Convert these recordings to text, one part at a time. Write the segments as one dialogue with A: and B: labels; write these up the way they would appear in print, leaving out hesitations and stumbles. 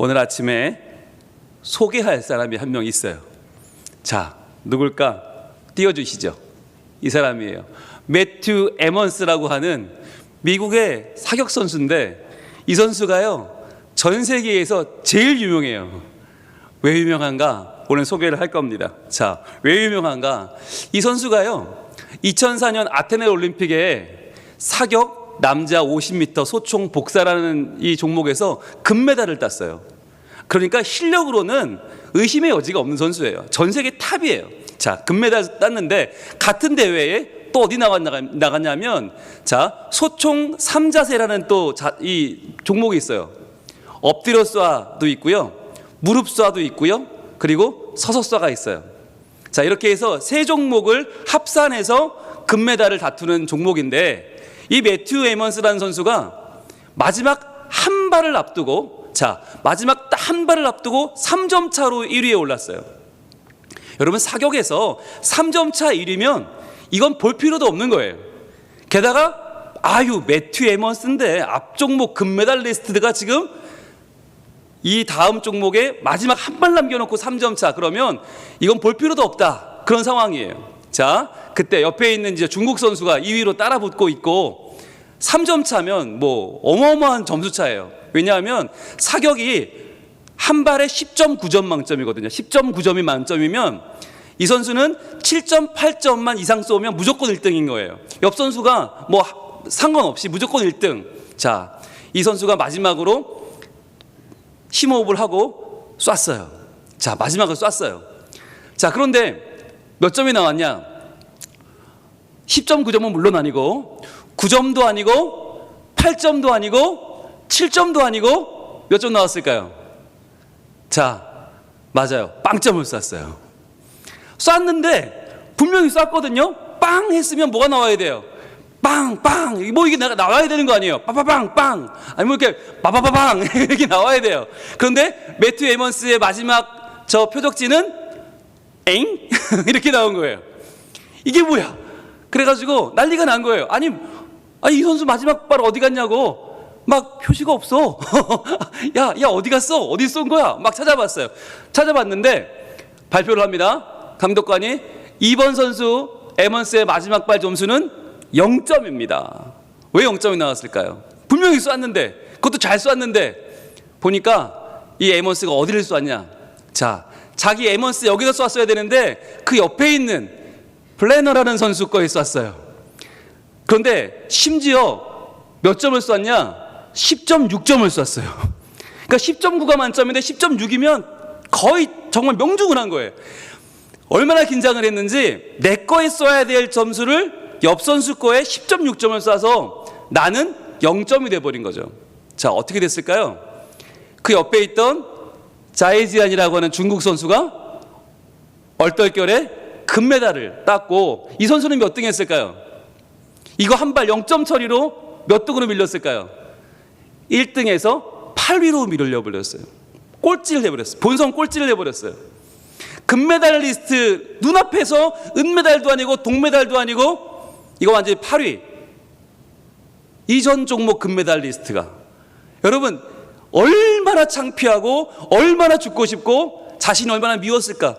A: 오늘 아침에 소개할 사람이 한 명 있어요. 자, 누굴까? 띄워주시죠. 이 사람이에요. 매튜 에먼스라고 하는 미국의 사격 선수인데, 이 선수가요 전 세계에서 제일 유명해요. 왜 유명한가? 오늘 소개를 할 겁니다. 자, 왜 유명한가? 이 선수가요 2004년 아테네 올림픽에 사격 남자 50m 소총 복사라는 이 종목에서 금메달을 땄어요. 그러니까 실력으로는 의심의 여지가 없는 선수예요. 전 세계 탑이에요. 자, 금메달 땄는데 같은 대회에 또 어디 나갔냐면, 자, 소총 3자세라는 또 이 종목이 있어요. 엎드려 쏴도 있고요, 무릎 쏴도 있고요, 그리고 서서 쏴가 있어요. 자, 이렇게 해서 세 종목을 합산해서 금메달을 다투는 종목인데, 이 매튜 에먼스라는 선수가 마지막 한 발을 앞두고, 자, 마지막 딱 한 발을 앞두고 3점 차로 1위에 올랐어요. 여러분, 사격에서 3점 차 1위면 이건 볼 필요도 없는 거예요. 게다가 매튜 에먼스인데 앞 종목 금메달리스트가 지금 이 다음 종목에 마지막 한 발 남겨놓고 3점 차, 그러면 이건 볼 필요도 없다, 그런 상황이에요. 자, 그때 옆에 있는 이제 중국 선수가 2위로 따라 붙고 있고, 3점 차면 뭐 어마어마한 점수 차예요. 왜냐하면 사격이 한 발에 10.9점 만점이거든요. 10.9점이 만점이면 이 선수는 7.8점만 이상 쏘면 무조건 1등인 거예요. 옆 선수가 뭐 상관없이 무조건 1등. 자, 이 선수가 마지막으로 심호흡을 하고 쐈어요. 자, 마지막을 쐈어요. 자, 그런데 몇 점이 나왔냐? 10.9점은 물론 아니고 9점도 아니고 8점도 아니고 7점도 아니고 몇 점 나왔을까요? 자, 맞아요. 빵점을 쐈어요. 쐈는데 분명히 쐈거든요. 빵 했으면 뭐가 나와야 돼요? 빵, 빵. 뭐 이게 나와야 되는 거 아니에요? 빠빠빵, 빵. 아니 뭐 이렇게 빠바바방 이렇게 나와야 돼요. 그런데 매튜 에먼스의 마지막 저 표적지는 엥? 이렇게 나온 거예요. 이게 뭐야? 그래가지고 난리가 난 거예요. 아니 이 선수 마지막 발 어디 갔냐고. 막 표시가 없어. 야 어디 갔어? 어디 쏜 거야? 막 찾아봤어요. 찾아봤는데 발표를 합니다. 감독관이 이번 선수 에먼스의 마지막 발 점수는 0점입니다. 왜 0점이 나왔을까요? 분명히 쐈는데, 그것도 잘 쐈는데, 보니까 이 에먼스가 어디를 쐈냐? 자, 자기 에먼스 여기서 쐈어야 되는데 그 옆에 있는 플래너라는 선수 거에 쐈어요. 그런데 심지어 몇 점을 쐈냐? 10.6점을 쐈어요. 그러니까 10.9가 만점인데 10.6이면 거의 정말 명중을 한 거예요. 얼마나 긴장을 했는지 내 거에 쏴야 될 점수를 옆 선수 거에 10.6점을 쏴서 나는 0점이 돼버린 거죠. 자, 어떻게 됐을까요? 그 옆에 있던 자이지안이라고 하는 중국 선수가 얼떨결에 금메달을 땄고, 이 선수는 몇 등 했을까요? 이거 한 발 0점 처리로 몇 등으로 밀렸을까요? 1등에서 8위로 밀려 버렸어요. 꼴찌를 해버렸어요. 본선 꼴찌를 해버렸어요. 금메달리스트 눈앞에서 은메달도 아니고 동메달도 아니고 이거 완전히 8위. 이전 종목 금메달리스트가, 여러분 얼마나 창피하고 얼마나 죽고 싶고 자신이 얼마나 미웠을까.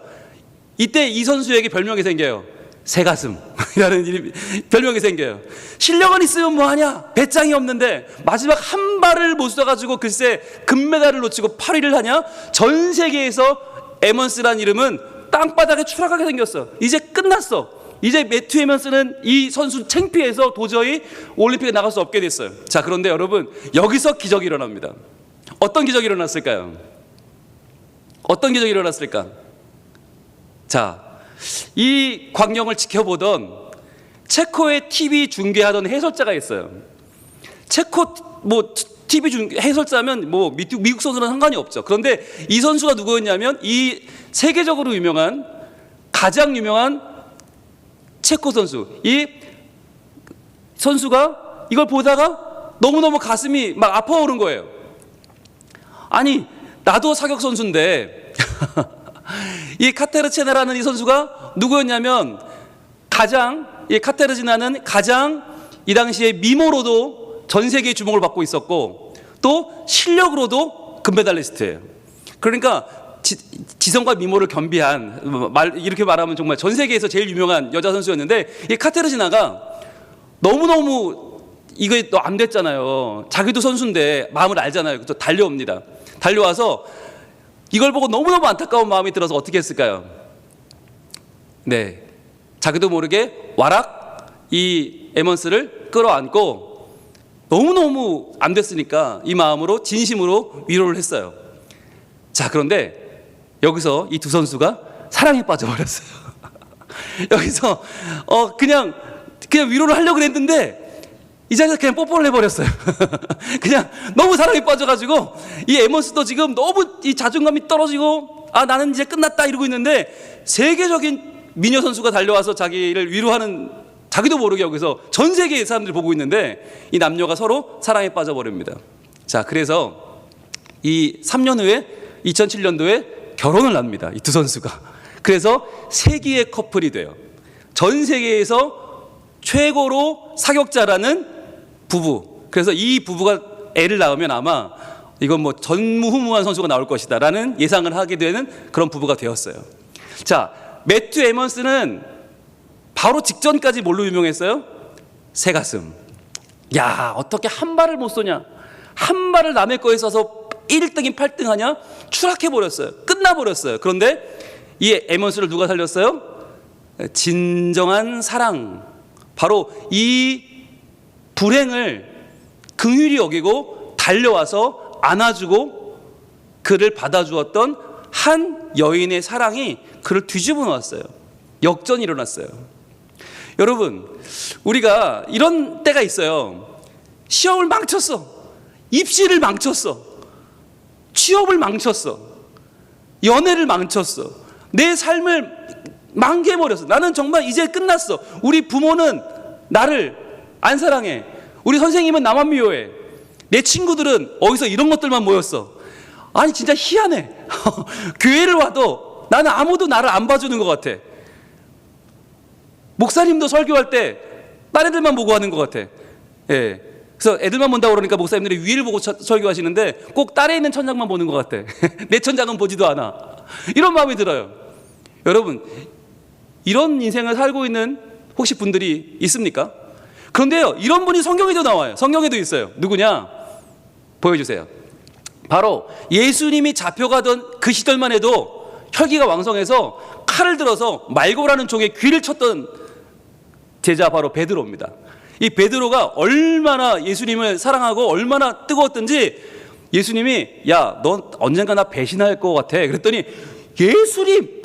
A: 이때 이 선수에게 별명이 생겨요. 새가슴이라는 별명이 생겨요. 실력은 있으면 뭐하냐? 배짱이 없는데 마지막 한 발을 못 쏴가지고 글쎄 금메달을 놓치고 8위를 하냐? 전 세계에서 에먼스라는 이름은 땅바닥에 추락하게 생겼어. 이제 끝났어. 이제 매튜 에먼스는 이 선수 창피해서 도저히 올림픽에 나갈 수 없게 됐어요. 자, 그런데 여러분, 여기서 기적이 일어납니다. 어떤 기적이 일어났을까요? 어떤 기적이 일어났을까? 자, 이 광경을 지켜보던 체코의 TV 중계하던 해설자가 있어요. 체코 뭐 TV 해설자면 뭐 미국 선수랑 상관이 없죠. 그런데 이 선수가 누구였냐면 이 세계적으로 유명한, 가장 유명한 체코 선수. 이 선수가 이걸 보다가 너무너무 가슴이 막 아파오른 거예요. 아니, 나도 사격 선수인데 이 카테르체나라는 이 선수가 누구였냐면 이 카테르지나는 가장 이 당시에 미모로도 전 세계의 주목을 받고 있었고, 또 실력으로도 금메달리스트예요. 그러니까 지성과 미모를 겸비한, 이렇게 말하면 정말 전 세계에서 제일 유명한 여자 선수였는데, 이 카테르지나가 너무너무 이게 또 안 됐잖아요. 자기도 선수인데 마음을 알잖아요. 그래서 달려옵니다. 달려와서 이걸 보고 너무너무 안타까운 마음이 들어서 어떻게 했을까요? 네, 자기도 모르게 와락 이 에먼스를 끌어안고 너무너무 안 됐으니까 이 마음으로 진심으로 위로를 했어요. 자, 그런데 여기서 이 두 선수가 사랑에 빠져버렸어요. 여기서 그냥 위로를 하려고 했는데 이 자리에서 그냥 뽀뽀를 해버렸어요. 그냥 너무 사랑에 빠져가지고 이 에먼스도 지금 너무 이 자존감이 떨어지고 나는 이제 끝났다 이러고 있는데, 세계적인 미녀 선수가 달려와서 자기를 위로하는, 자기도 모르게 여기서 전 세계의 사람들이 보고 있는데 이 남녀가 서로 사랑에 빠져버립니다. 자, 그래서 이 3년 후에 2007년도에 결혼을 합니다. 이 두 선수가. 그래서 세기의 커플이 돼요. 전 세계에서 최고로 사격자라는 부부. 그래서 이 부부가 애를 낳으면 아마 이건 뭐 전무후무한 선수가 나올 것이다 라는 예상을 하게 되는 그런 부부가 되었어요. 자, 매튜 에먼스는 바로 직전까지 뭘로 유명했어요? 새가슴. 야, 어떻게 한 발을 못 쏘냐, 한 발을 남의 거에 써서 1등인 8등 하냐, 추락해버렸어요. 끝나버렸어요. 그런데 이 에먼스를 누가 살렸어요? 진정한 사랑, 바로 이 불행을 긍휼히 여기고 달려와서 안아주고 그를 받아주었던 한 여인의 사랑이 그를 뒤집어 놓았어요. 역전이 일어났어요. 여러분, 우리가 이런 때가 있어요. 시험을 망쳤어, 입시를 망쳤어, 취업을 망쳤어, 연애를 망쳤어, 내 삶을 망개해버렸어. 나는 정말 이제 끝났어. 우리 부모는 나를 안 사랑해, 우리 선생님은 나만 미워해, 내 친구들은 어디서 이런 것들만 모였어. 아니 진짜 희한해. 교회를 와도 나는 아무도 나를 안 봐주는 것 같아. 목사님도 설교할 때 딴 애들만 보고 하는 것 같아. 예. 그래서 애들만 본다고 그러니까 목사님들이 위를 보고 설교하시는데 꼭 딸에 있는 천장만 보는 것 같아. 내 천장은 보지도 않아. 이런 마음이 들어요. 여러분, 이런 인생을 살고 있는 혹시 분들이 있습니까? 그런데요, 이런 분이 성경에도 나와요. 성경에도 있어요. 누구냐? 보여주세요. 바로 예수님이 잡혀가던 그 시절만 해도 혈기가 왕성해서 칼을 들어서 말고라는 종의 귀를 쳤던 제자, 바로 베드로입니다. 이 베드로가 얼마나 예수님을 사랑하고 얼마나 뜨거웠던지 예수님이 야, 너 언젠가 나 배신할 것 같아. 그랬더니 예수님,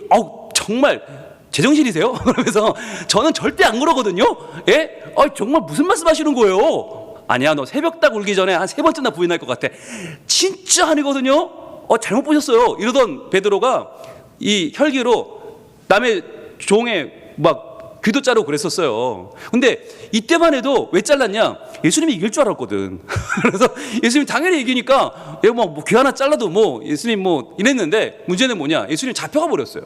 A: 정말 제정신이세요? 그러면서 저는 절대 안 그러거든요. 예? 정말 무슨 말씀하시는 거예요? 아니야, 너 새벽 딱 울기 전에 한 3번쯤 부인할 것 같아. 진짜 아니거든요. 잘못 보셨어요. 이러던 베드로가 이 혈기로 남의 종에 막 귀도 자르고 그랬었어요. 근데 이때만 해도 왜 잘랐냐? 예수님이 이길 줄 알았거든. 그래서 예수님이 당연히 이기니까 귀 하나 잘라도 예수님 이랬는데, 문제는 뭐냐? 예수님 잡혀가 버렸어요.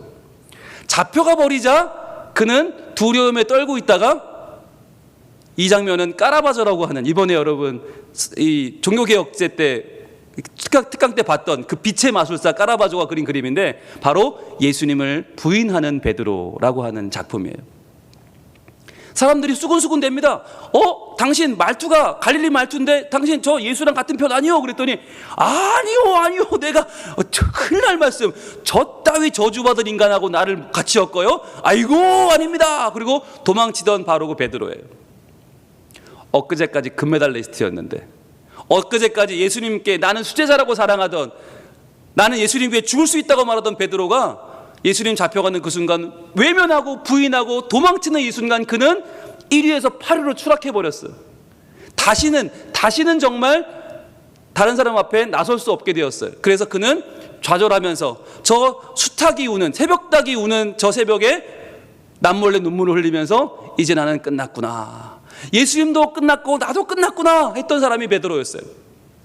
A: 잡혀가 버리자 그는 두려움에 떨고 있다가, 이 장면은 까라바조라고 하는, 이번에 여러분 이 종교개혁제 때 특강 때 봤던 그 빛의 마술사 까라바조가 그린 그림인데, 바로 예수님을 부인하는 베드로라고 하는 작품이에요. 사람들이 수군수군 됩니다. 당신 말투가 갈릴리 말투인데 당신 저 예수랑 같은 편 아니요? 그랬더니 아니요, 내가 큰일 날 말씀, 저 따위 저주받은 인간하고 나를 같이 엮어요? 아이고, 아닙니다. 그리고 도망치던 바로 그 베드로예요. 엊그제까지 금메달리스트였는데, 엊그제까지 예수님께 나는 수제자라고 사랑하던, 나는 예수님 위해 죽을 수 있다고 말하던 베드로가 예수님 잡혀가는 그 순간, 외면하고 부인하고 도망치는 이 순간, 그는 1위에서 8위로 추락해버렸어요. 다시는 정말 다른 사람 앞에 나설 수 없게 되었어요. 그래서 그는 좌절하면서 저 수탉이 우는, 새벽닭이 우는 저 새벽에 남몰래 눈물을 흘리면서 이제 나는 끝났구나, 예수님도 끝났고 나도 끝났구나 했던 사람이 베드로였어요.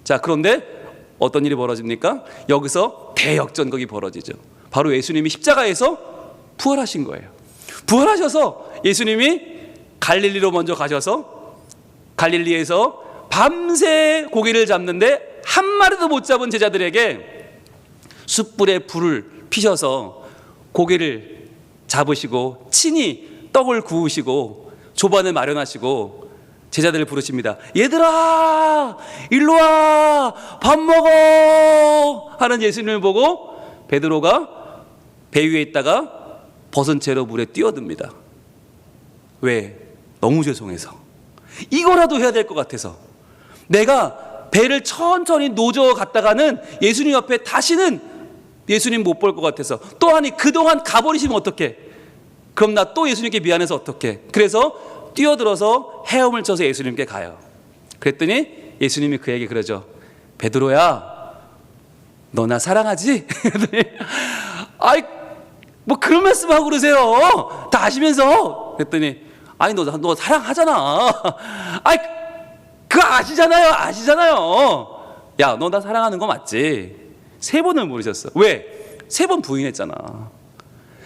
A: 자, 그런데 어떤 일이 벌어집니까? 여기서 대역전극이 벌어지죠. 바로 예수님이 십자가에서 부활하신 거예요. 부활하셔서 예수님이 갈릴리로 먼저 가셔서 갈릴리에서 밤새 고기를 잡는데 한 마리도 못 잡은 제자들에게 숯불에 불을 피셔서 고기를 잡으시고 친히 떡을 구우시고 조반을 마련하시고 제자들을 부르십니다. 얘들아 일로 와, 밥 먹어 하는 예수님을 보고 베드로가 배 위에 있다가 벗은 채로 물에 뛰어듭니다. 왜? 너무 죄송해서, 이거라도 해야 될 것 같아서. 내가 배를 천천히 노저 갔다가는 예수님 옆에 다시는 예수님 못 볼 것 같아서, 또 아니 그동안 가버리시면 어떡해, 그럼 나 또 예수님께 미안해서 어떡해. 그래서 뛰어들어서 헤엄을 쳐서 예수님께 가요. 그랬더니 예수님이 그에게 그러죠. 베드로야 너 나 사랑하지? 아이 뭐 그런 말씀하고 그러세요, 다 아시면서. 그랬더니 아니 너 사랑하잖아. 아이 그거 아시잖아요. 야 너 나 사랑하는 거 맞지? 3번을 물으셨어. 왜? 3번 부인했잖아.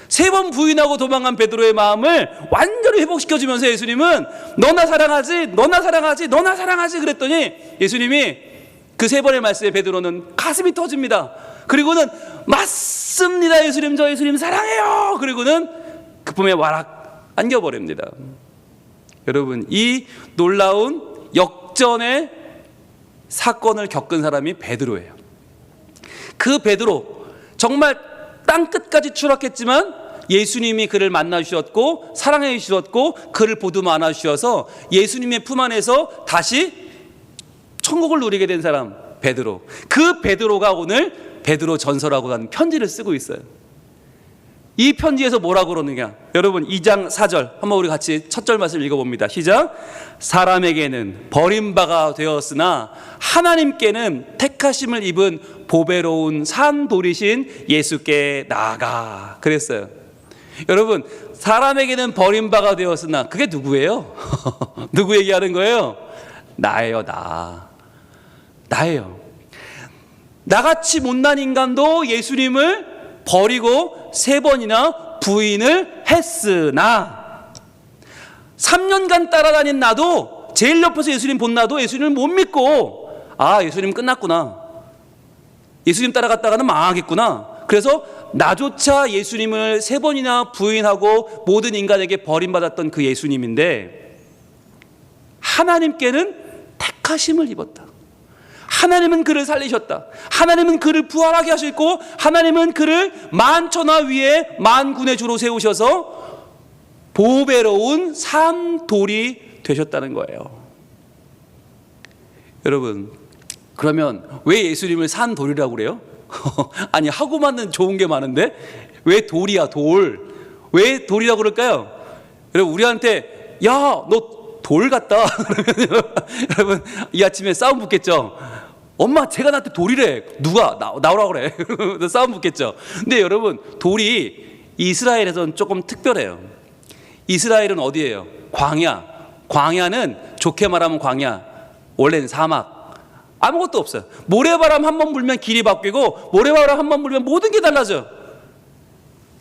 A: 3번 부인하고 도망간 베드로의 마음을 완전히 회복시켜주면서 예수님은 너 나 사랑하지? 너 나 사랑하지? 너 나 사랑하지? 그랬더니 예수님이 그 3번의 말씀에 베드로는 가슴이 터집니다. 그리고는 맞습니다 예수님, 저 예수님 사랑해요. 그리고는 그 품에 와락 안겨버립니다. 여러분, 이 놀라운 역전의 사건을 겪은 사람이 베드로예요. 그 베드로, 정말 땅끝까지 추락했지만 예수님이 그를 만나 주셨고 사랑해 주셨고 그를 보듬어 안아 주셔서 예수님의 품 안에서 다시 천국을 누리게 된 사람 베드로. 그 베드로가 오늘 베드로 전서라고 하는 편지를 쓰고 있어요. 이 편지에서 뭐라고 그러느냐, 여러분 2장 4절 한번 우리 같이 첫 절 말씀 읽어봅니다. 시작. 사람에게는 버림바가 되었으나 하나님께는 택하심을 입은 보배로운 산돌이신 예수께 나아가. 그랬어요. 여러분, 사람에게는 버림바가 되었으나, 그게 누구예요? 누구 얘기하는 거예요? 나예요. 나예요. 나같이 못난 인간도 예수님을 버리고 3번이나 부인을 했으나 3년간 따라다닌 나도, 제일 옆에서 예수님 본 나도 예수님을 못 믿고, 아 예수님 끝났구나, 예수님 따라갔다가는 망하겠구나. 그래서 나조차 예수님을 3번이나 부인하고 모든 인간에게 버림받았던 그 예수님인데, 하나님께는 택하심을 입었다. 하나님은 그를 살리셨다. 하나님은 그를 부활하게 하셨고, 하나님은 그를 만천하 위에 만군의 주로 세우셔서 보배로운 산돌이 되셨다는 거예요. 여러분, 그러면 왜 예수님을 산돌이라고 그래요? 아니 하고만은 좋은 게 많은데 왜 돌이야, 돌? 왜 돌이라고 그럴까요? 여러분, 우리한테 야 너 돌 같다 그러면 여러분 이 아침에 싸움 붙겠죠. 엄마 제가 나한테 돌이래. 누가? 나오라 그래. 싸움 붙겠죠. 근데 여러분, 돌이 이스라엘에서는 조금 특별해요. 이스라엘은 어디예요? 광야. 광야는 좋게 말하면 광야, 원래는 사막, 아무것도 없어요. 모래바람 한 번 불면 길이 바뀌고, 모래바람 한 번 불면 모든 게 달라져.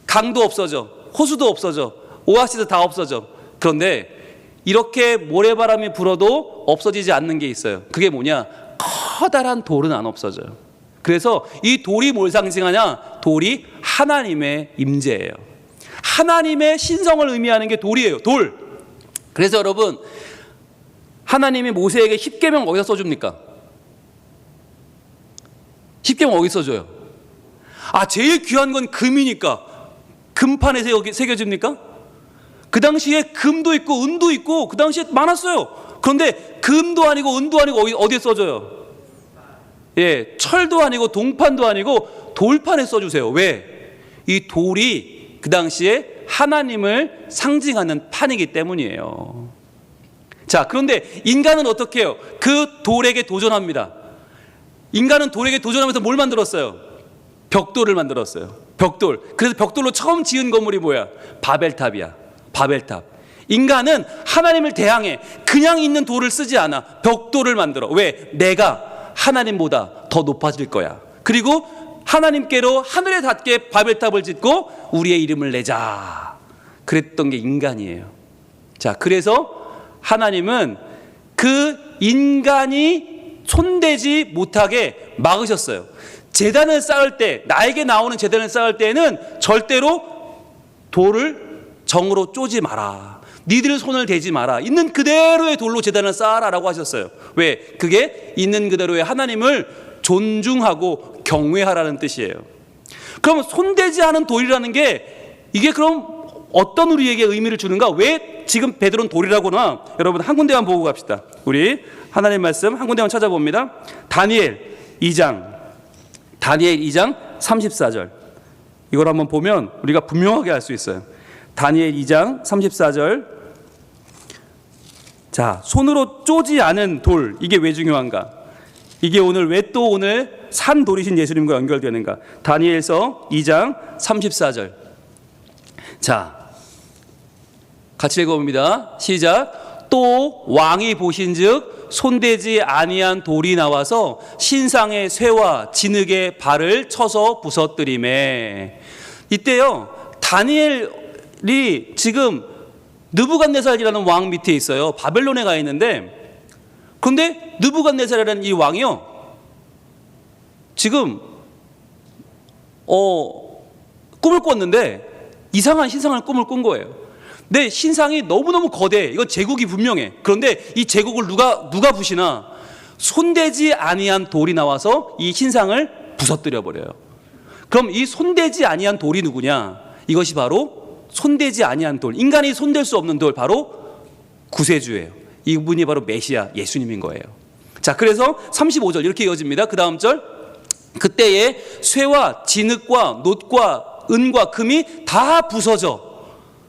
A: 강도 없어져, 호수도 없어져, 오아시스 다 없어져. 그런데 이렇게 모래바람이 불어도 없어지지 않는 게 있어요. 그게 뭐냐? 커다란 돌은 안 없어져요. 그래서 이 돌이 뭘 상징하냐? 돌이 하나님의 임재예요. 하나님의 신성을 의미하는 게 돌이에요. 돌. 그래서 여러분, 하나님이 모세에게 10계명 어디서 써줍니까? 10계명 어디서 써줘요? 아, 제일 귀한 건 금이니까 금판에 새겨집니까? 그 당시에 금도 있고 은도 있고 그 당시에 많았어요. 그런데 금도 아니고 은도 아니고 어디에 써줘요? 예, 철도 아니고 동판도 아니고 돌판에 써주세요. 왜? 이 돌이 그 당시에 하나님을 상징하는 판이기 때문이에요. 자, 그런데 인간은 어떻게 해요? 그 돌에게 도전합니다. 인간은 돌에게 도전하면서 뭘 만들었어요? 벽돌을 만들었어요. 벽돌. 그래서 벽돌로 처음 지은 건물이 뭐야? 바벨탑이야. 바벨탑. 인간은 하나님을 대항해 그냥 있는 돌을 쓰지 않아. 벽돌을 만들어. 왜? 내가 하나님보다 더 높아질 거야. 그리고 하나님께로 하늘에 닿게 바벨탑을 짓고 우리의 이름을 내자. 그랬던 게 인간이에요. 자, 그래서 하나님은 그 인간이 손대지 못하게 막으셨어요. 제단을 쌓을 때, 나에게 나오는 제단을 쌓을 때에는 절대로 돌을 정으로 쪼지 마라. 니들 손을 대지 마라. 있는 그대로의 돌로 제단을 쌓아라라고 하셨어요. 왜? 그게 있는 그대로의 하나님을 존중하고 경외하라는 뜻이에요. 그럼 손대지 않은 돌이라는 게 이게 그럼 어떤 우리에게 의미를 주는가? 왜 지금 베드로는 돌이라고나? 여러분 한 군데만 보고 갑시다. 우리 하나님 말씀 한 군데만 찾아봅니다. 다니엘 2장 34절. 이걸 한번 보면 우리가 분명하게 알 수 있어요. 다니엘 2장 34절. 자, 손으로 쪼지 않은 돌, 이게 왜 중요한가? 이게 오늘 왜 또 오늘 산 돌이신 예수님과 연결되는가? 다니엘서 2장 34절. 자, 같이 읽어봅니다. 시작. 또 왕이 보신즉 손대지 아니한 돌이 나와서 신상의 쇠와 진흙의 발을 쳐서 부서뜨리매. 이때요, 다니엘이 지금 느부갓네살이라는 왕 밑에 있어요. 바벨론에 가 있는데, 그런데 느부갓네살이라는 이 왕이요, 지금 꿈을 꿨는데 이상한 신상을 꿈을 꾼 거예요. 근데 신상이 너무너무 거대. 이건 제국이 분명해. 그런데 이 제국을 누가 부시나? 손대지 아니한 돌이 나와서 이 신상을 부서뜨려 버려요. 그럼 이 손대지 아니한 돌이 누구냐? 이것이 바로 손대지 아니한 돌, 인간이 손댈 수 없는 돌, 바로 구세주예요. 이분이 바로 메시아 예수님인 거예요. 자, 그래서 35절 이렇게 이어집니다. 그 다음 절. 그때에 쇠와 진흙과 놋과 은과 금이 다 부서져.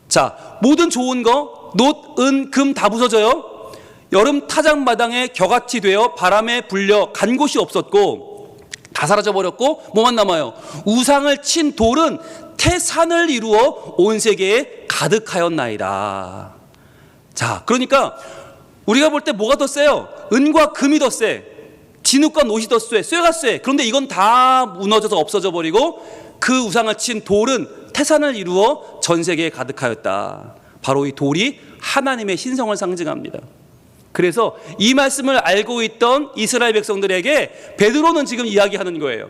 A: 자, 모든 좋은 거, 놋, 은, 금 다 부서져요. 여름 타작마당에 겨같이 되어 바람에 불려 간 곳이 없었고 다 사라져 버렸고, 뭐만 남아요? 우상을 친 돌은 태산을 이루어 온 세계에 가득하였나이다. 자, 그러니까 우리가 볼 때 뭐가 더 세요? 은과 금이 더 세. 진흙과 놋이 더 세. 쇠가 세. 그런데 이건 다 무너져서 없어져 버리고 그 우상을 친 돌은 태산을 이루어 전 세계에 가득하였다. 바로 이 돌이 하나님의 신성을 상징합니다. 그래서 이 말씀을 알고 있던 이스라엘 백성들에게 베드로는 지금 이야기하는 거예요.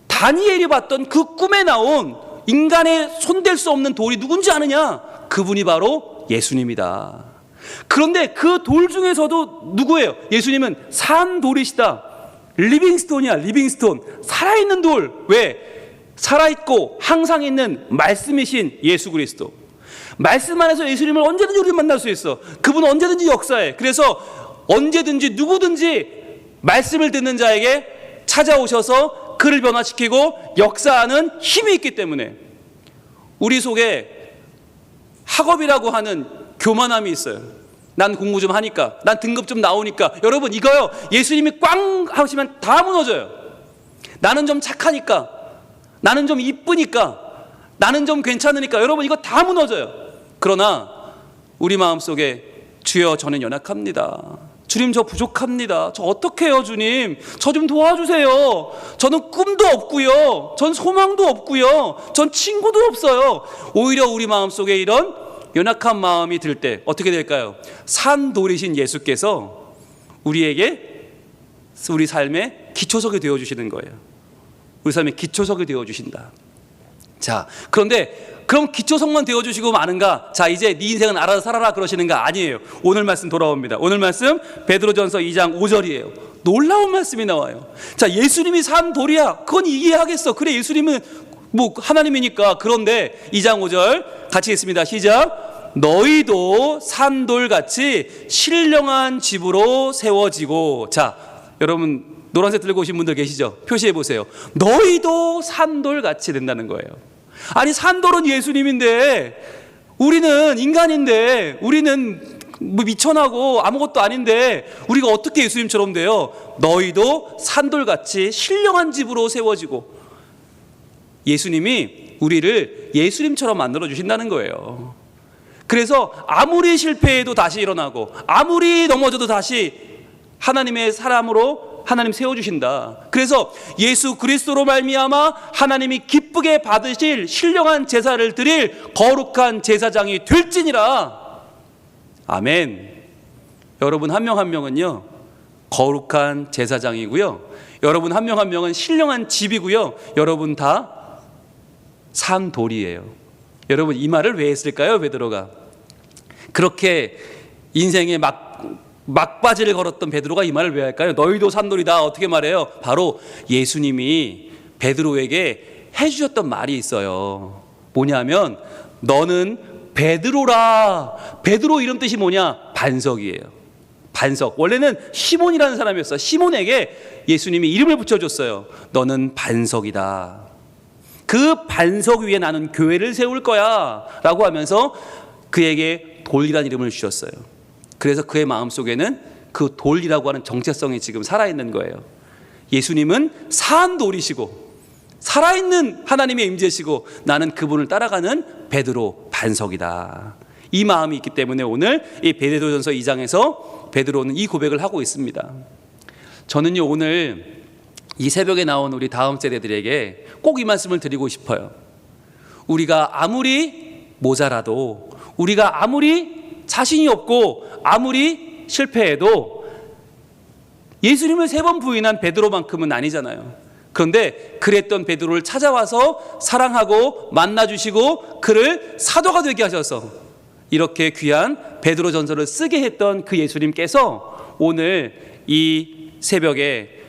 A: 다니엘이 봤던 그 꿈에 나온 인간의 손댈 수 없는 돌이 누군지 아느냐? 그분이 바로 예수님이다. 그런데 그 돌 중에서도 누구예요? 예수님은 산 돌이시다. 리빙스톤이야, 리빙스톤. 살아있는 돌. 왜? 살아있고 항상 있는 말씀이신 예수 그리스도. 말씀 안에서 예수님을 언제든지 우리는 만날 수 있어. 그분은 언제든지 역사해. 그래서 언제든지 누구든지 말씀을 듣는 자에게 찾아오셔서 그를 변화시키고 역사하는 힘이 있기 때문에 우리 속에 학업이라고 하는 교만함이 있어요. 난 공부 좀 하니까, 난 등급 좀 나오니까. 여러분, 이거요, 예수님이 꽝 하시면 다 무너져요. 나는 좀 착하니까, 나는 좀 이쁘니까, 나는 좀 괜찮으니까. 여러분, 이거 다 무너져요. 그러나 우리 마음속에 주여, 저는 연약합니다. 주님, 저 부족합니다. 저 어떻게 해요, 주님? 저 좀 도와주세요. 저는 꿈도 없고요, 전 소망도 없고요, 전 친구도 없어요. 오히려 우리 마음속에 이런 연약한 마음이 들 때 어떻게 될까요? 산돌이신 예수께서 우리에게, 우리 삶의 기초석이 되어주시는 거예요. 우리 삶의 기초석이 되어주신다. 자, 그런데 그럼 기초석만 되어주시고 마는가? 자, 이제 네 인생은 알아서 살아라 그러시는가? 아니에요. 오늘 말씀 돌아옵니다. 오늘 말씀 베드로전서 2장 5절이에요. 놀라운 말씀이 나와요. 자, 예수님이 산 돌이야. 그건 이해하겠어. 그래, 예수님은 뭐 하나님이니까. 그런데 2장 5절 같이 읽습니다. 시작. 너희도 산돌같이 신령한 집으로 세워지고. 자, 여러분 노란색 들고 오신 분들 계시죠? 표시해 보세요. 너희도 산돌같이 된다는 거예요. 아니, 산돌은 예수님인데, 우리는 인간인데, 우리는 뭐 미천하고 아무것도 아닌데 우리가 어떻게 예수님처럼 돼요? 너희도 산돌같이 신령한 집으로 세워지고. 예수님이 우리를 예수님처럼 만들어 주신다는 거예요. 그래서 아무리 실패해도 다시 일어나고, 아무리 넘어져도 다시 하나님의 사람으로 하나님 세워주신다. 그래서 예수 그리스도로 말미암아 하나님이 기쁘게 받으실 신령한 제사를 드릴 거룩한 제사장이 될지니라. 아멘. 여러분 한 명 한 명은요, 거룩한 제사장이고요. 여러분 한 명 한 명은 신령한 집이고요. 여러분 다 산 돌이에요. 여러분 이 말을 왜 했을까요? 베드로가 그렇게 인생의 막바지를 걸었던 베드로가 이 말을 왜 할까요? 너희도 산돌이다. 어떻게 말해요? 바로 예수님이 베드로에게 해주셨던 말이 있어요. 뭐냐면 너는 베드로라. 베드로 이름 뜻이 뭐냐? 반석이에요. 반석. 원래는 시몬이라는 사람이었어요. 시몬에게 예수님이 이름을 붙여줬어요. 너는 반석이다. 그 반석 위에 나는 교회를 세울 거야 라고 하면서 그에게 돌이라는 이름을 주셨어요. 그래서 그의 마음속에는 그 돌이라고 하는 정체성이 지금 살아있는 거예요. 예수님은 산 돌이시고 살아있는 하나님의 임재시고 나는 그분을 따라가는 베드로 반석이다. 이 마음이 있기 때문에 오늘 이 베드로전서 2장에서 베드로는 이 고백을 하고 있습니다. 저는요 오늘 이 새벽에 나온 우리 다음 세대들에게 꼭 이 말씀을 드리고 싶어요. 우리가 아무리 모자라도, 우리가 아무리 자신이 없고 아무리 실패해도 예수님을 3번 부인한 베드로만큼은 아니잖아요. 그런데 그랬던 베드로를 찾아와서 사랑하고 만나주시고 그를 사도가 되게 하셔서 이렇게 귀한 베드로 전서를 쓰게 했던 그 예수님께서 오늘 이 새벽에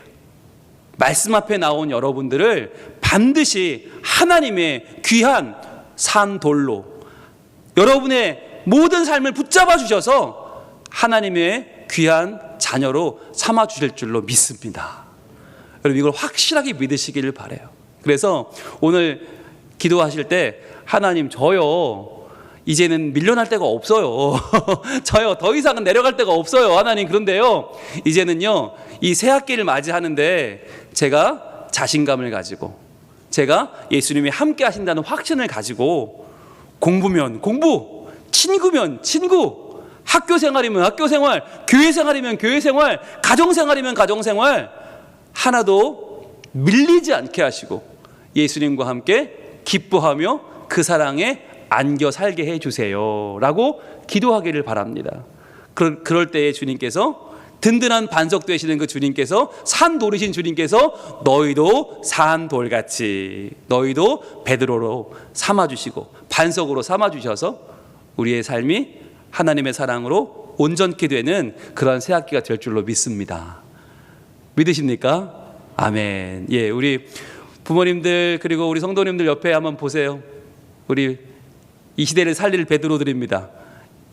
A: 말씀 앞에 나온 여러분들을 반드시 하나님의 귀한 산돌로 여러분의 모든 삶을 붙잡아 주셔서 하나님의 귀한 자녀로 삼아 주실 줄로 믿습니다. 여러분 이걸 확실하게 믿으시기를 바라요. 그래서 오늘 기도하실 때 하나님 저요 이제는 밀려날 데가 없어요. 저요 더 이상은 내려갈 데가 없어요 하나님. 그런데요 이제는요 이 새 학기를 맞이하는데 제가 자신감을 가지고 제가 예수님이 함께 하신다는 확신을 가지고 공부면 공부, 친구면 친구, 학교 생활이면 학교 생활, 교회 생활이면 교회 생활, 가정 생활이면 가정 생활 하나도 밀리지 않게 하시고 예수님과 함께 기뻐하며 그 사랑에 안겨 살게 해주세요 라고 기도하기를 바랍니다. 그럴 때에 주님께서 든든한 반석 되시는 그 주님께서 산돌이신 주님께서 너희도 산돌같이 너희도 베드로로 삼아주시고 반석으로 삼아주셔서 우리의 삶이 하나님의 사랑으로 온전케 되는 그런 새 학기가 될 줄로 믿습니다. 믿으십니까? 아멘. 예, 우리 부모님들 그리고 우리 성도님들 옆에 한번 보세요. 우리 이 시대를 살릴 베드로들입니다.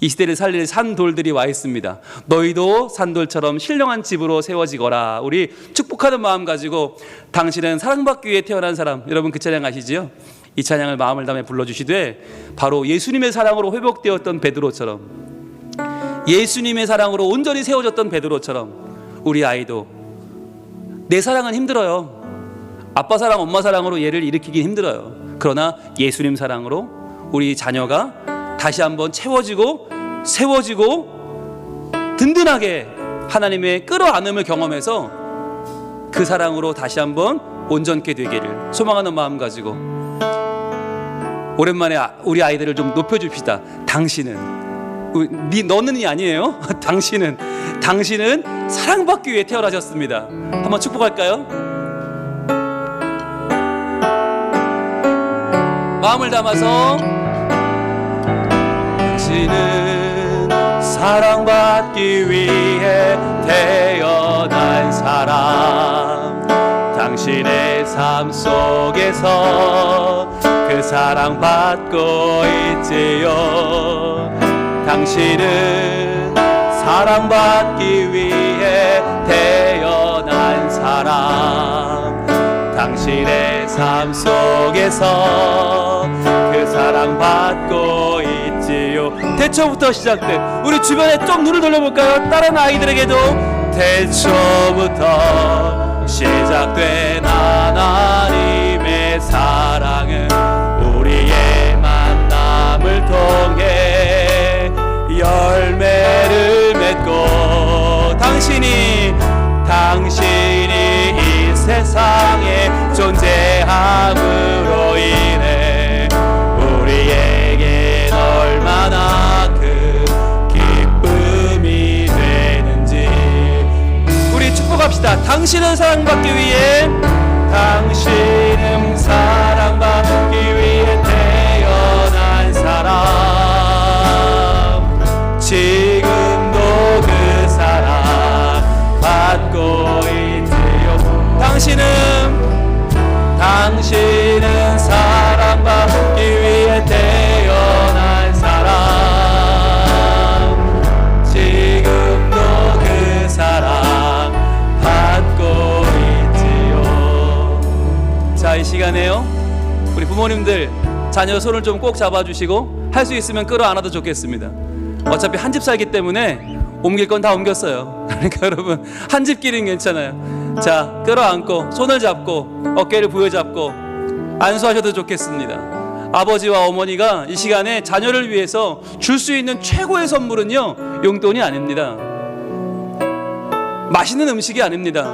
A: 이 시대를 살릴 산돌들이 와 있습니다. 너희도 산돌처럼 신령한 집으로 세워지거라. 우리 축복하는 마음 가지고 당신은 사랑받기 위해 태어난 사람. 여러분 그 찬양 아시지요? 이 찬양을 마음을 담아 불러주시되 바로 예수님의 사랑으로 회복되었던 베드로처럼 예수님의 사랑으로 온전히 세워졌던 베드로처럼 우리 아이도 내 사랑은 힘들어요. 아빠 사랑 엄마 사랑으로 얘를 일으키긴 힘들어요. 그러나 예수님 사랑으로 우리 자녀가 다시 한번 채워지고 세워지고 든든하게 하나님의 끌어안음을 경험해서 그 사랑으로 다시 한번 온전케 되기를 소망하는 마음 가지고 오랜만에 우리 아이들을 좀 높여줍시다. 당신은 너는이 아니에요. 당신은 사랑받기 위해 태어나셨습니다. 한번 축복할까요? 마음을 담아서 당신은 사랑받기 위해 태어난 사람. 당신의 삶 속에서 그 사랑받고 있지요. 당신은 사랑받기 위해 태어난 사람. 당신의 삶 속에서 그 사랑받고 있지요. 태초부터 시작된 우리 주변에 좀 눈을 돌려볼까요? 다른 아이들에게도 태초부터 시작된 하나님의 사랑은 우리의 만남을 통해 열매를 맺고 당신이 이 세상에 존재함으로 인해 우리에겐 얼마나 큰 기쁨이 되는지 우리 당신은 사랑받기 위해 당신은 사랑받기 위해 태어난 사람 지금도 그 사랑 받고 있지요. 당신은 사랑받기 위해 태어난 사람 지금도 그 사랑 받고 있지요. 자, 이 시간에요 우리 부모님들 자녀 손을 좀 꼭 잡아주시고 할 수 있으면 끌어안아도 좋겠습니다. 어차피 한 집 살기 때문에 옮길 건 다 옮겼어요. 그러니까 여러분 한 집끼리는 괜찮아요. 자, 끌어안고 손을 잡고 어깨를 부여잡고 안수하셔도 좋겠습니다. 아버지와 어머니가 이 시간에 자녀를 위해서 줄 수 있는 최고의 선물은요, 용돈이 아닙니다. 맛있는 음식이 아닙니다.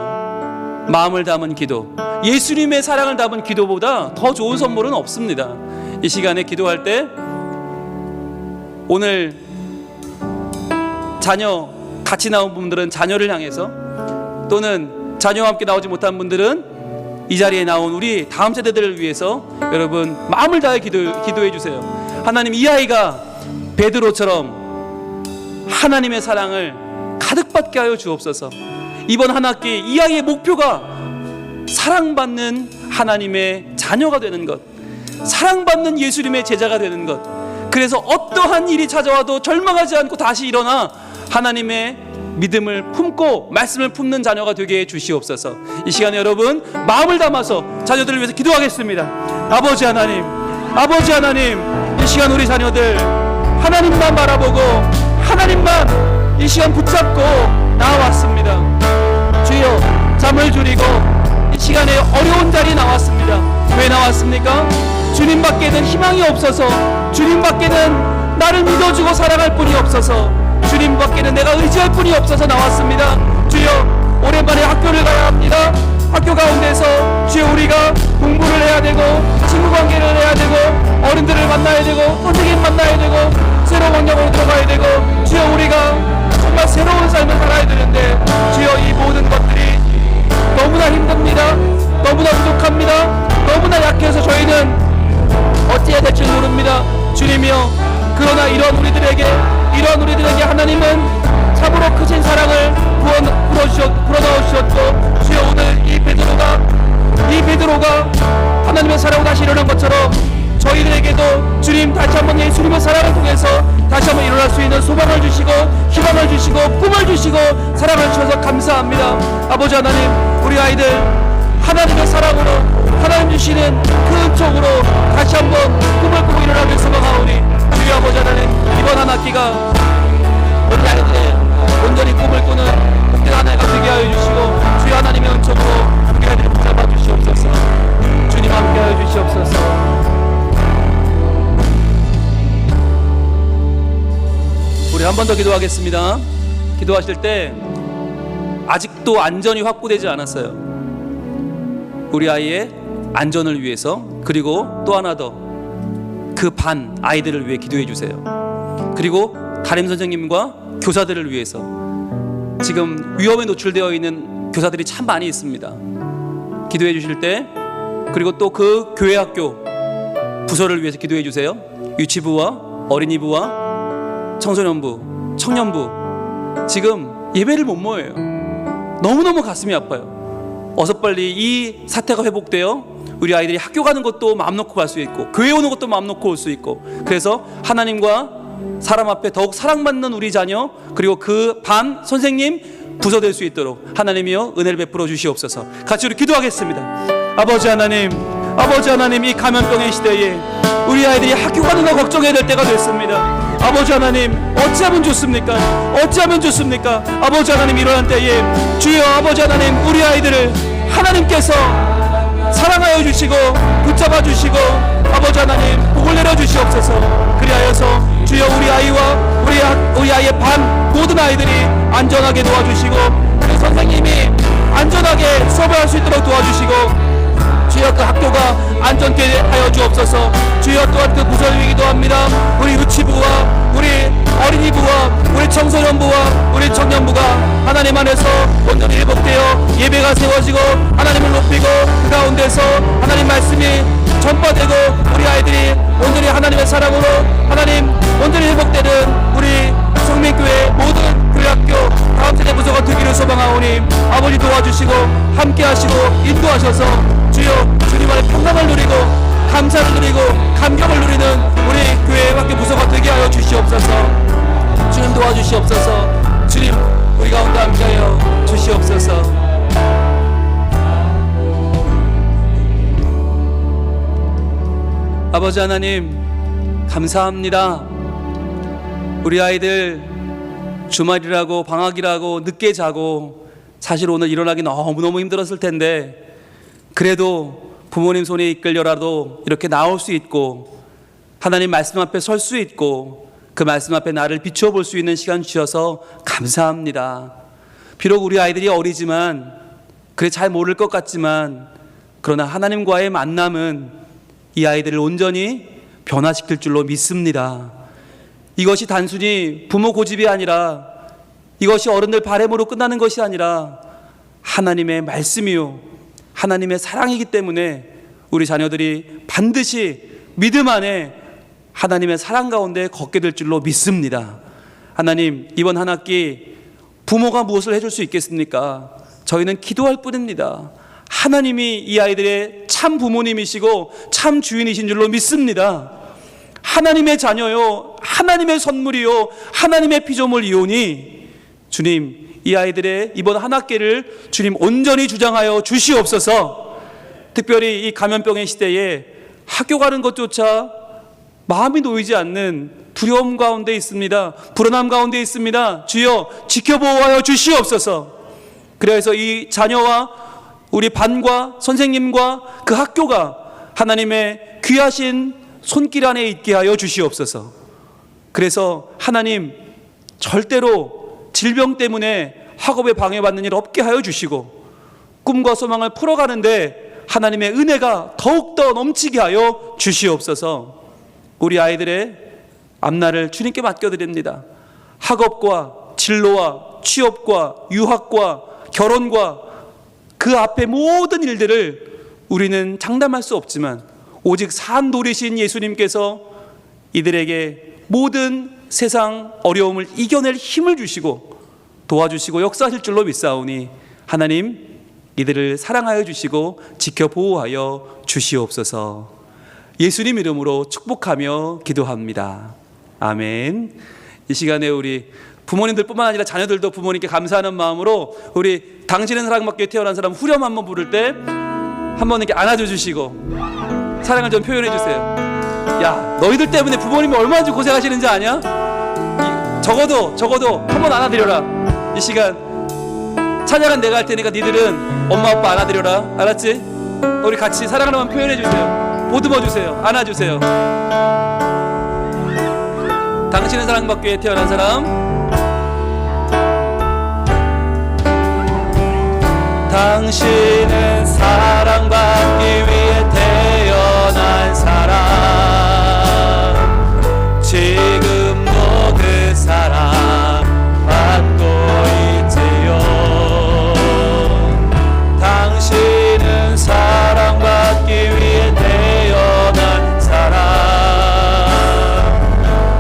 A: 마음을 담은 기도, 예수님의 사랑을 담은 기도보다 더 좋은 선물은 없습니다. 이 시간에 기도할 때 오늘 자녀 같이 나온 분들은 자녀를 향해서, 또는 자녀와 함께 나오지 못한 분들은 이 자리에 나온 우리 다음 세대들을 위해서 여러분 마음을 다해 기도해 주세요. 하나님, 이 아이가 베드로처럼 하나님의 사랑을 가득 받게 하여 주옵소서. 이번 한 학기 이 아이의 목표가 사랑받는 하나님의 자녀가 되는 것, 사랑받는 예수님의 제자가 되는 것. 그래서 어떠한 일이 찾아와도 절망하지 않고 다시 일어나 하나님의 믿음을 품고 말씀을 품는 자녀가 되게 해 주시옵소서. 이 시간에 여러분 마음을 담아서 자녀들을 위해서 기도하겠습니다. 아버지 하나님, 이 시간 우리 자녀들 하나님만 바라보고 하나님만 이 시간 붙잡고 나왔습니다. 주여, 잠을 줄이고 이 시간에 어려운 자리에 나왔습니다. 왜 나왔습니까? 주님밖에는 희망이 없어서, 주님밖에는 나를 믿어주고 사랑할 분이 없어서, 주님밖에는 내가 의지할 분이 없어서 나왔습니다. 주여, 오랜만에 학교를 가야 합니다. 학교 가운데서 주여 우리가 공부를 해야 되고 친구 관계를 해야 되고 어른들을 만나야 되고 선생님 만나야 되고 새로운 환경으로 들어가야 되고, 주여 우리가 정말 새로운 삶을 살아야 되는데 주여 이 모든 것들이 너무나 힘듭니다. 너무나 부족합니다. 너무나 약해서 저희는 어찌해야 될지 모릅니다. 주님이여, 그러나 이런 우리들에게 하나님은 참으로 크신 사랑을 불어넣으셨고, 주여 오늘 이 베드로가 하나님의 사랑으로 다시 일어난 것처럼 저희들에게도 주님 다시 한번 예수님의 사랑을 통해서 다시 한번 일어날 수 있는 소망을 주시고 희망을 주시고 꿈을 주시고 사랑을 주셔서 감사합니다. 아버지 하나님, 우리 아이들 하나님의 사랑으로, 하나님 주시는 그 은총으로 다시 한번 꿈을 꾸고 일어나길 소망하오니, 주여 아버지 하나님, 이번 한 학기가 우리 아이들의 온전히 꿈을 꾸는 복된 한 해가 되게 하여 주시고, 주여 하나님의 은총으로 우리 아이들을 붙잡아 주시옵소서. 주님 함께 하여 주시옵소서. 우리 한 번 더 기도하겠습니다. 기도하실 때 아직도 안전이 확보되지 않았어요. 우리 아이의 안전을 위해서, 그리고 또 하나 더 그 반 아이들을 위해 기도해 주세요. 그리고 담임 선생님과 교사들을 위해서, 지금 위험에 노출되어 있는 교사들이 참 많이 있습니다. 기도해 주실 때, 그리고 또 그 교회 학교 부서를 위해서 기도해 주세요. 유치부와 어린이부와 청소년부, 청년부 지금 예배를 못 모여요. 너무너무 가슴이 아파요. 어서 빨리 이 사태가 회복되어 우리 아이들이 학교 가는 것도 마음 놓고 갈 수 있고 교회 오는 것도 마음 놓고 올 수 있고, 그래서 하나님과 사람 앞에 더욱 사랑받는 우리 자녀, 그리고 그 반 선생님 부서 될 수 있도록 하나님이여 은혜를 베풀어 주시옵소서. 같이 우리 기도하겠습니다. 아버지 하나님, 이 감염병의 시대에 우리 아이들이 학교 가는 거 걱정해야 될 때가 됐습니다. 아버지 하나님, 어찌하면 좋습니까? 아버지 하나님, 일어난 때에 주여 아버지 하나님, 우리 아이들을 하나님께서 사랑하여 주시고 붙잡아 주시고 아버지 하나님 복을 내려 주시옵소서. 그리하여서 주여 우리 아이와 우리 아이의 반 모든 아이들이 안전하게 도와주시고, 그리고 선생님이 안전하게 수업을 할 수 있도록 도와주시고, 주여 그 학교가 안전케 하여 주옵소서. 주여 또한 그 부서를 위기도 합니다. 우리 유치부와 우리 어린이부와 우리 청소년부와 우리 청년부가 하나님 안에서 온전히 회복되어 예배가 세워지고 하나님을 높이고 그 가운데서 하나님 말씀이 전파되고 우리 아이들이 온전히 하나님의 사랑으로 하나님 온전히 회복되는 우리 성민교회 모든 교회학교 다음 세대 부서가 되기를 소망하오니 아버지 도와주시고 함께하시고 인도하셔서 주여 주님 안에 평강을 누리고 감사를 누리고 감격을 누리는 우리 교회 학교 부서가 되게 하여 주시옵소서. 주님 도와주시옵소서. 주님 우리 가운데 함께하여 주시옵소서. 아버지 하나님 감사합니다. 우리 아이들 주말이라고 방학이라고 늦게 자고 사실 오늘 일어나기 너무너무 힘들었을 텐데 그래도 부모님 손에 이끌려라도 이렇게 나올 수 있고 하나님 말씀 앞에 설 수 있고 그 말씀 앞에 나를 비추어 볼 수 있는 시간 주셔서 감사합니다. 비록 우리 아이들이 어리지만 그래 잘 모를 것 같지만 그러나 하나님과의 만남은 이 아이들을 온전히 변화시킬 줄로 믿습니다. 이것이 단순히 부모 고집이 아니라 이것이 어른들 바램으로 끝나는 것이 아니라 하나님의 말씀이요 하나님의 사랑이기 때문에 우리 자녀들이 반드시 믿음 안에 하나님의 사랑 가운데 걷게 될 줄로 믿습니다. 하나님 이번 한 학기 부모가 무엇을 해줄 수 있겠습니까? 저희는 기도할 뿐입니다. 하나님이 이 아이들의 참 부모님이시고 참 주인이신 줄로 믿습니다. 하나님의 자녀요 하나님의 선물이요 하나님의 피조물이오니 주님 이 아이들의 이번 한 학기를 주님 온전히 주장하여 주시옵소서. 특별히 이 감염병의 시대에 학교 가는 것조차 마음이 놓이지 않는 두려움 가운데 있습니다. 불안함 가운데 있습니다. 주여 지켜보호하여 주시옵소서. 그래서 이 자녀와 우리 반과 선생님과 그 학교가 하나님의 귀하신 손길 안에 있게 하여 주시옵소서. 그래서 하나님 절대로 질병 때문에 학업에 방해받는 일 없게 하여 주시고 꿈과 소망을 풀어가는데 하나님의 은혜가 더욱더 넘치게 하여 주시옵소서. 우리 아이들의 앞날을 주님께 맡겨드립니다. 학업과 진로와 취업과 유학과 결혼과 그 앞에 모든 일들을 우리는 장담할 수 없지만 오직 산돌이신 예수님께서 이들에게 모든 세상 어려움을 이겨낼 힘을 주시고 도와주시고 역사하실 줄로 믿사오니 하나님 이들을 사랑하여 주시고 지켜 보호하여 주시옵소서. 예수님 이름으로 축복하며 기도합니다. 아멘. 이 시간에 우리 부모님들 뿐만 아니라 자녀들도 부모님께 감사하는 마음으로 우리 당신은 사랑받기에 태어난 사람 후렴 한번 부를 때 한번 이렇게 안아줘 주시고 사랑을 좀 표현해 주세요. 야 너희들 때문에 부모님이 얼마나 고생하시는지 아냐? 적어도 한번 안아드려라. 이 시간 찬양은 내가 할 테니까 니들은 엄마 아빠 안아드려라. 알았지? 우리 같이 사랑을 한번 표현해 주세요. 보듬어 주세요. 안아주세요. 당신은 사랑받기 위해 태어난 사람. 당신은 사랑받기 위해 태어난 사람. 지금도 그 사랑 받고 있지요. 당신은 사랑받기 위해 태어난 사람.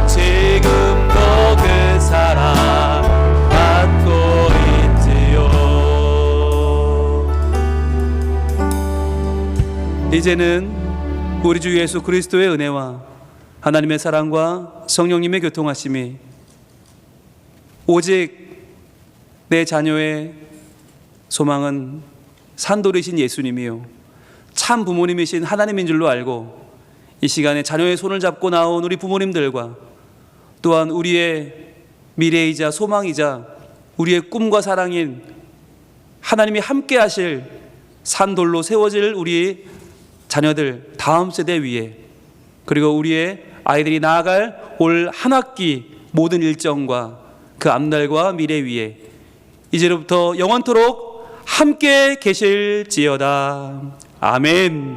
A: 지금도 그 사랑 받고 있지요. 이제는 우리 주 예수 그리스도의 은혜와 하나님의 사랑과 성령님의 교통하심이 오직 내 자녀의 소망은 산돌이신 예수님이요 참 부모님이신 하나님인 줄로 알고 이 시간에 자녀의 손을 잡고 나온 우리 부모님들과 또한 우리의 미래이자 소망이자 우리의 꿈과 사랑인 하나님이 함께 하실 산돌로 세워질 우리 자녀들 다음 세대 위에 그리고 우리의 아이들이 나아갈 올 한 학기 모든 일정과 그 앞날과 미래 위에 이제로부터 영원토록 함께 계실지어다. 아멘.